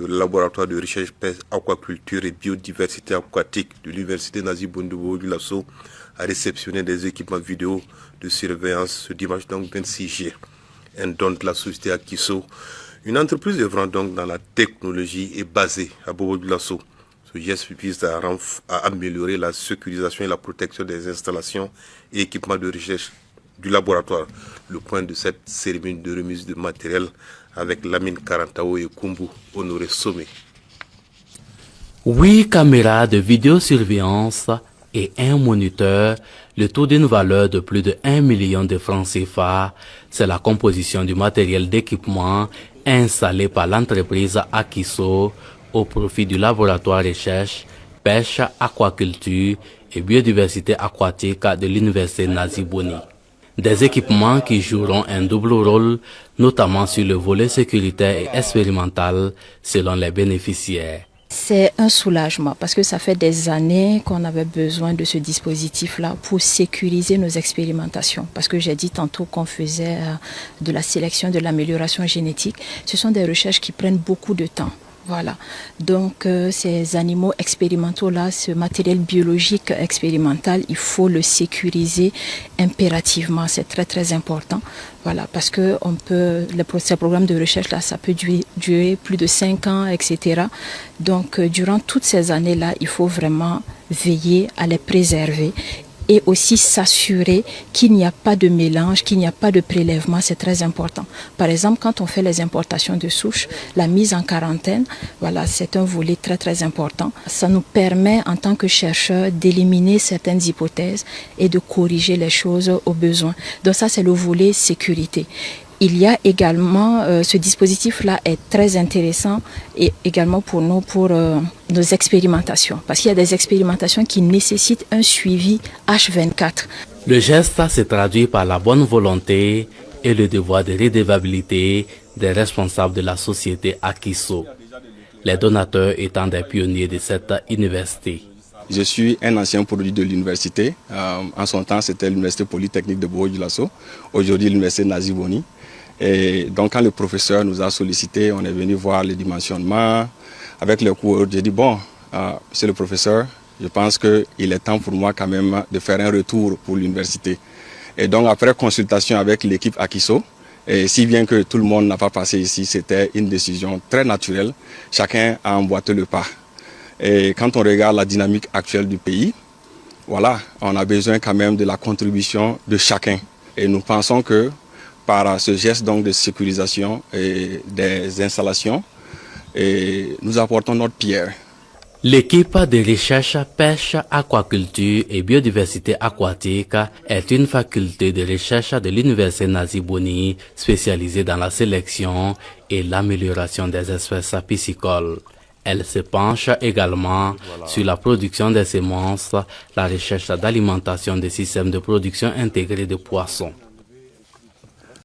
le laboratoire de recherche pêche, aquaculture et biodiversité aquatique de l'université Nazi Bondoubo du Lasso a réceptionné des équipements vidéo de surveillance ce dimanche donc 26 juillet. Un don de la société Akiso, une entreprise œuvrant donc dans la technologie et basée à Bobo du Lasso. Ce geste vise à améliorer la sécurisation et la protection des installations et équipements de recherche du laboratoire. Le point de cette cérémonie de remise de matériel avec Lamine Karantao et Kumbu Honoré Sommet. 8 caméras de vidéosurveillance et un moniteur, le tout d'une valeur de plus de 1 million de francs CFA, c'est la composition du matériel d'équipement installé par l'entreprise Akiso au profit du laboratoire recherche, pêche, aquaculture et biodiversité aquatique de l'université Nazi Boni. Des équipements qui joueront un double rôle, notamment sur le volet sécuritaire et expérimental, selon les bénéficiaires. C'est un soulagement parce que ça fait des années qu'on avait besoin de ce dispositif-là pour sécuriser nos expérimentations. Parce que j'ai dit tantôt qu'on faisait de la sélection, de l'amélioration génétique. Ce sont des recherches qui prennent beaucoup de temps. Voilà, donc ces animaux expérimentaux-là, ce matériel biologique expérimental, il faut le sécuriser impérativement, c'est très très important. Voilà, parce que ces programmes de recherche-là, ça peut durer plus de 5 ans, etc. Donc durant toutes ces années-là, il faut vraiment veiller à les préserver et aussi s'assurer qu'il n'y a pas de mélange, qu'il n'y a pas de prélèvement, c'est très important. Par exemple, quand on fait les importations de souches, la mise en quarantaine, voilà, c'est un volet très très important. Ça nous permet en tant que chercheurs d'éliminer certaines hypothèses et de corriger les choses au besoin. Donc ça, c'est le volet sécurité. Il y a également, ce dispositif-là est très intéressant et également pour nous, pour nos expérimentations. Parce qu'il y a des expérimentations qui nécessitent un suivi H24. Le geste se traduit par la bonne volonté et le devoir de redevabilité des responsables de la société Akiso, les donateurs étant des pionniers de cette université. Je suis un ancien produit de l'université. En son temps, c'était l'université polytechnique de Bobo du Lasso. Aujourd'hui, l'université Nazi Boni. Et donc, quand le professeur nous a sollicité, on est venu voir les dimensionnements. Avec le cours, j'ai dit, bon, monsieur le professeur, je pense qu'il est temps pour moi quand même de faire un retour pour l'université. Et donc, après consultation avec l'équipe Akiso, et si bien que tout le monde n'a pas passé ici, c'était une décision très naturelle. Chacun a emboîté le pas. Et quand on regarde la dynamique actuelle du pays, voilà, on a besoin quand même de la contribution de chacun. Et nous pensons que par ce geste donc de sécurisation et des installations, et nous apportons notre pierre. L'équipe de recherche pêche, aquaculture et biodiversité aquatique est une faculté de recherche de l'université Nazi Boni spécialisée dans la sélection et l'amélioration des espèces piscicoles. Elle se penche également sur la production des semences, la recherche d'alimentation des systèmes de production intégrés de poissons.